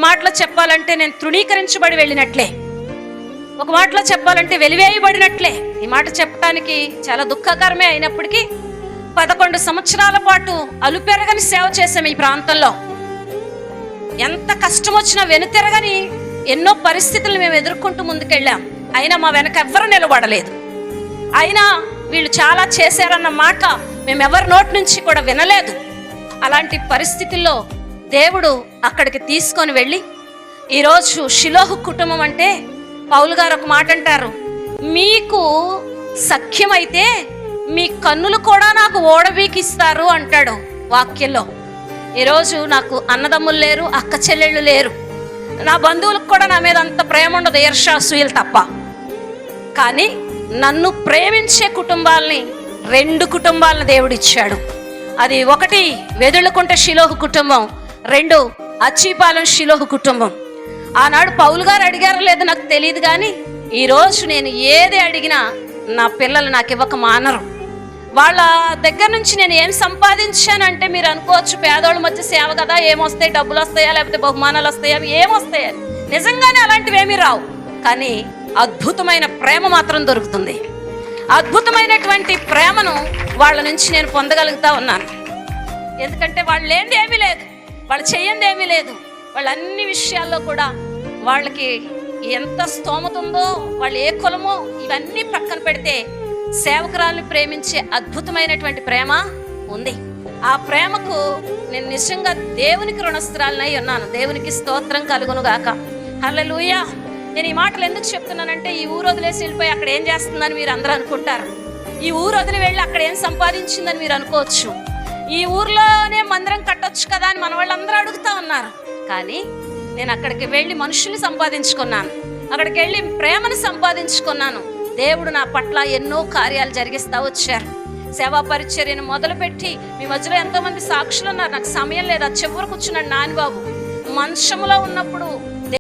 మాటలో చెప్పాలంటే నేను తృణీకరించబడి వెళ్ళినట్లే, ఒక మాటలో చెప్పాలంటే వెలివేయబడినట్లే. ఈ మాట చెప్పడానికి చాలా దుఃఖకరమే అయినప్పటికీ 11 సంవత్సరాల పాటు అలుపెరగని సేవ చేసాం ఈ ప్రాంతంలో. ఎంత కష్టం వచ్చినా వెనుతిరగని ఎన్నో పరిస్థితులు మేము ఎదుర్కొంటూ ముందుకెళ్ళాం. అయినా మా వెనక ఎవ్వరూ నిలబడలేదు. అయినా వీళ్ళు చాలా చేశారన్న మాట మేము ఎవరి నోటి నుంచి కూడా వినలేదు. అలాంటి పరిస్థితుల్లో దేవుడు అక్కడికి తీసుకొని వెళ్ళి ఈరోజు షిలోహు కుటుంబం అంటే పౌలు గారు ఒక మాట అంటారు, మీకు సఖ్యమైతే మీ కన్నులు కూడా నాకు ఓడబీకిస్తారు అంటాడు వాక్యంలో. ఈరోజు నాకు అన్నదమ్ములు లేరు, అక్క చెల్లెళ్ళు లేరు, నా బంధువులకు కూడా నా మీద అంత ప్రేమ ఉండదు, ఈర్ష్యాసూయలు తప్ప. కానీ నన్ను ప్రేమించే కుటుంబాలని 2 కుటుంబాలను దేవుడిచ్చాడు. అది 1 వెదుళ్ళకుంట షిలోహు కుటుంబం, 2 అచ్చిపాలెం షిలోహు కుటుంబం. ఆనాడు పౌలు గారు అడిగారో లేదో నాకు తెలియదు, కానీ ఈరోజు నేను ఏది అడిగినా నా పిల్లలు నాకు ఇవ్వక మానరు. వాళ్ళ దగ్గర నుంచి నేను ఏం సంపాదించానంటే మీరు అనుకోవచ్చు పేదోళ్ళ మధ్య సేవ కదా, ఏమొస్తాయి, డబ్బులు వస్తాయా లేకపోతే బహుమానాలు వస్తాయా, అవి ఏమొస్తాయని. నిజంగానే అలాంటివి ఏమీ రావు, కానీ అద్భుతమైన ప్రేమ మాత్రం దొరుకుతుంది. అద్భుతమైనటువంటి ప్రేమను వాళ్ళ నుంచి నేను పొందగలుగుతా ఉన్నాను. ఎందుకంటే వాళ్ళు లేనిది ఏమీ లేదు, వాళ్ళు చెయ్యంది ఏమీ లేదు. వాళ్ళు అన్ని విషయాల్లో కూడా వాళ్ళకి ఎంత స్తోమత ఉందో, వాళ్ళు ఏ కులమో ఇవన్నీ పక్కన పెడితే సేవకురాలను ప్రేమించే అద్భుతమైనటువంటి ప్రేమ ఉంది. ఆ ప్రేమకు నేను నిజంగా దేవునికి రుణస్తురాలనై ఉన్నాను. దేవునికి స్తోత్రం కలుగును గాక. హల్లెలూయా. నేను ఈ మాటలు ఎందుకు చెప్తున్నానంటే ఈ ఊరు వదిలేసి వెళ్ళిపోయి అక్కడ ఏం చేస్తుందని మీరు అందరూ అనుకుంటారు. ఈ ఊరు వదిలి వెళ్ళి అక్కడ ఏం సంపాదించిందని మీరు అనుకోవచ్చు. ఈ ఊర్లోనే మందిరం కట్టొచ్చు కదా అని మన వాళ్ళందరూ అడుగుతా ఉన్నారు. కానీ నేను అక్కడికి వెళ్ళి మనుషుల్ని సంపాదించుకున్నాను, అక్కడికి వెళ్ళి ప్రేమను సంపాదించుకున్నాను. దేవుడు నా పట్ల ఎన్నో కార్యాలు జరిగిస్తూ వచ్చారు. సేవా పరిచర్యను మొదలుపెట్టి మీ మధ్యలో ఎంతోమంది సాక్షులు ఉన్నారు. నాకు సమయం లేదు. ఆ చివరికి కూర్చున్నాడు నానిబాబు. మంచంలో ఉన్నప్పుడు